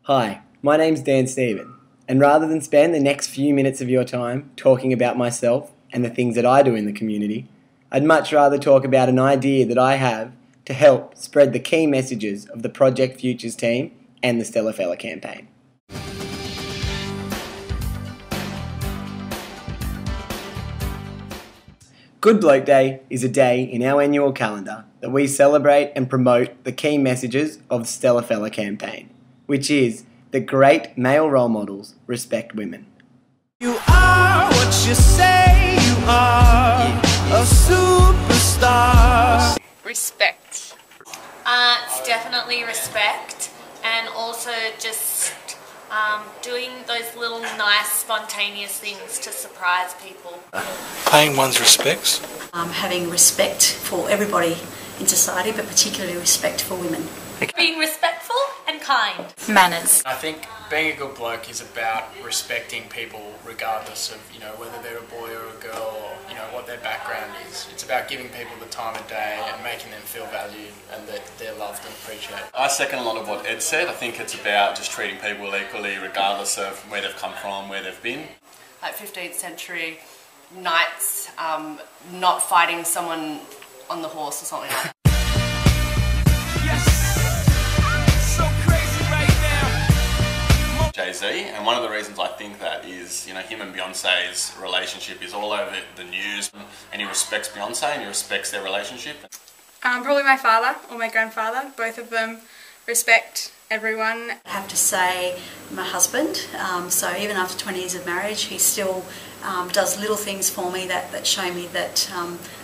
Hi, my name's Dan Stephen, and rather than spend the next few minutes of your time talking about myself and the things that I do in the community, I'd much rather talk about an idea that I have to help spread the key messages of the Project Futures team and the Stella Fella campaign. Good Bloke Day is a day in our annual calendar that we celebrate and promote the key messages of the Stella Fella campaign, which is that great male role models respect women. You are what you say you are, a superstar. Respect. It's definitely respect, and also just doing those little nice spontaneous things to surprise people. Paying one's respects. Having respect for everybody in society, but particularly respect for women. Being respectful and kind. Manners. I think being a good bloke is about respecting people regardless of, whether they're a boy or a girl or, what their background is. It's about giving people the time of day and making them feel valued and that they're loved and appreciated. I second a lot of what Ed said. I think it's about just treating people equally regardless of where they've come from, where they've been. Like 15th century knights not fighting someone on the horse or something like that. Jay-Z, and one of the reasons I think that is, him and Beyonce's relationship is all over the news, and he respects Beyonce and he respects their relationship. Probably my father or my grandfather. Both of them respect everyone. I have to say my husband, so even after 20 years of marriage, he still does little things for me that show me that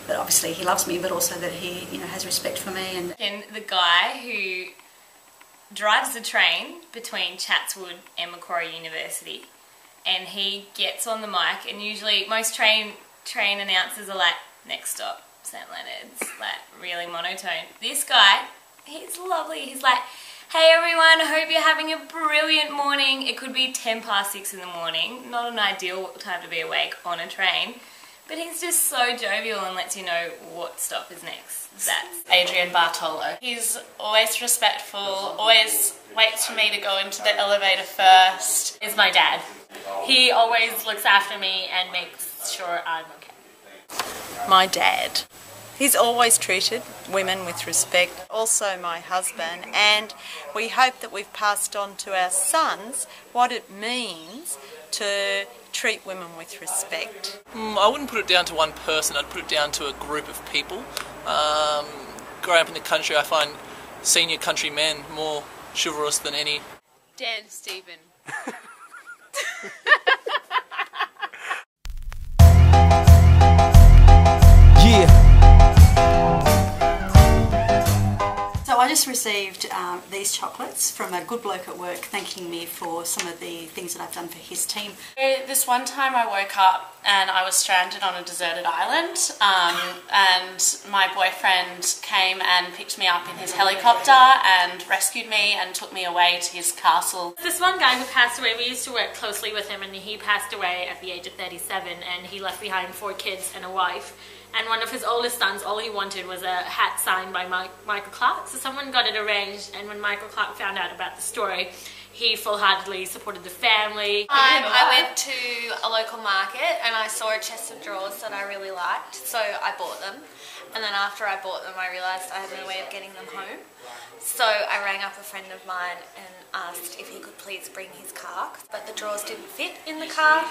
obviously he loves me, but also that he has respect for me. And the guy who drives the train between Chatswood and Macquarie University, and he gets on the mic, and usually most train announcers are like, next stop, St Leonard's, like really monotone. This guy, he's lovely. He's like, hey everyone, I hope you're having a brilliant morning. It could be 6:10 in the morning, not an ideal time to be awake on a train, but he's just so jovial and lets you know what stop is next. That's Adrian Bartolo. He's always respectful, always waits for me to go into the elevator first. is my dad. He always looks after me and makes sure I'm okay. My dad. He's always treated women with respect. Also my husband, and we hope that we've passed on to our sons what it means to treat women with respect. I wouldn't put it down to one person, I'd put it down to a group of people. Growing up in the country, I find senior country men more chivalrous than any. Dan Stephen. So I just received these chocolates from a good bloke at work thanking me for some of the things that I've done for his team. This one time I woke up and I was stranded on a deserted island, and my boyfriend came and picked me up in his helicopter and rescued me and took me away to his castle. This one guy who passed away, we used to work closely with him, and he passed away at the age of 37, and he left behind 4 kids and a wife. And one of his oldest sons, all he wanted was a hat signed by Michael Clark. So someone got it arranged, and when Michael Clark found out about the story, he full-heartedly supported the family. I went to a local market and I saw a chest of drawers that I really liked, so I bought them. And then after I bought them, I realised I had no way of getting them home. So I rang up a friend of mine and asked if he could please bring his car, but the drawers didn't fit in the car,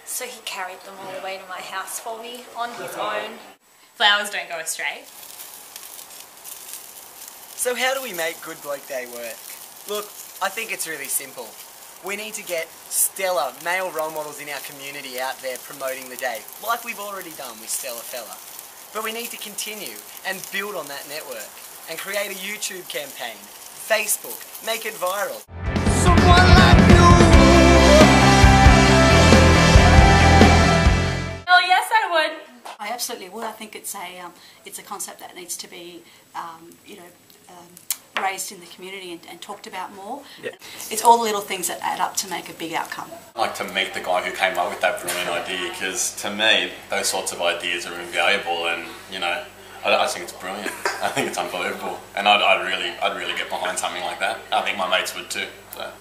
so he carried them all the way to my house for me on his own. Flowers don't go astray. So how do we make Good Bloke Day work? Look, I think it's really simple. We need to get stellar male role models in our community out there promoting the day, like we've already done with Stella Fella. But we need to continue and build on that network and create a YouTube campaign, Facebook, make it viral. Someone like you. Oh yes, I would. I absolutely would. I think it's a concept that needs to be raised in the community and talked about more. Yeah. It's all the little things that add up to make a big outcome. I'd like to meet the guy who came up with that brilliant idea, because to me those sorts of ideas are invaluable, and I think it's brilliant. I think it's unbelievable, and I'd really get behind something like that. I think my mates would too. So.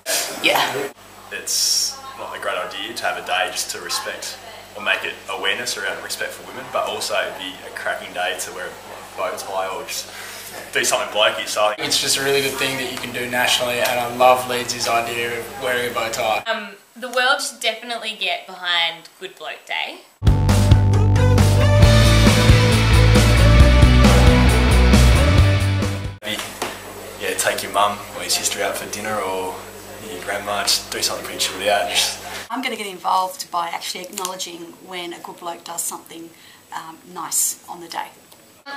Yeah. It's not a great idea to have a day just to respect or make it awareness around respect for women, but also be a cracking day to wear a bow tie or just do something blokey. So I think It's just a really good thing that you can do nationally, and I love Leeds' idea of wearing a bow tie. The world should definitely get behind Good Bloke Day. yeah, take your mum or your sister out for dinner or your grandma, just do something pretty chilled out. I'm going to get involved by actually acknowledging when a good bloke does something nice on the day.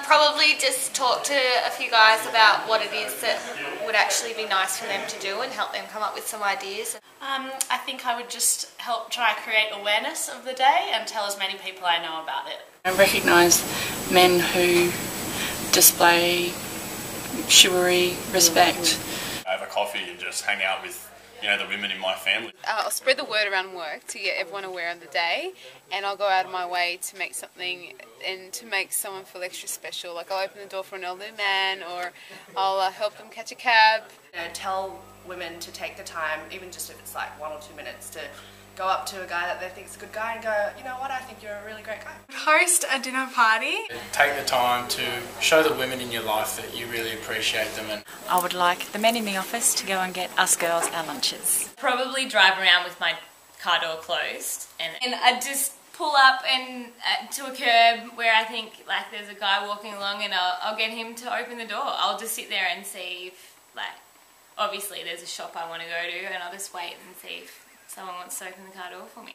Probably just talk to a few guys about what it is that would actually be nice for them to do and help them come up with some ideas. I think I would just help try create awareness of the day and tell as many people I know about it. I recognise men who display chivalry, respect. Have a coffee and just hang out with, you know, the women in my family. I'll spread the word around work to get everyone aware of the day, and I'll go out of my way to make something and to make someone feel extra special. Like I'll open the door for an elderly man, or I'll help them catch a cab. You know, tell women to take the time, even just if it's like 1 or 2 minutes, to go up to a guy that they think is a good guy and go, you know what, I think you're a really great guy. Host a dinner party. Take the time to show the women in your life that you really appreciate them. And I would like the men in the office to go and get us girls our lunches. Probably drive around with my car door closed, and I'd just pull up and to a curb where I think like there's a guy walking along, and I'll get him to open the door. I'll just sit there and see if, like, obviously there's a shop I want to go to, and I'll just wait and see if someone wants to open the car door for me.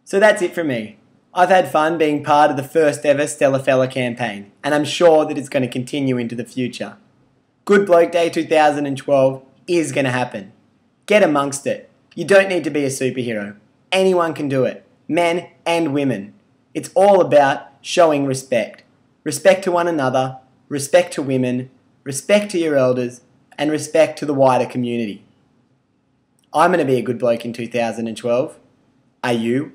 So that's it from me. I've had fun being part of the first ever Stella Fella campaign, and I'm sure that it's going to continue into the future. Good Bloke Day 2012 is going to happen. Get amongst it. You don't need to be a superhero. Anyone can do it. Men and women. It's all about showing respect. Respect to one another, respect to women, respect to your elders, and respect to the wider community. I'm going to be a good bloke in 2012. Are you?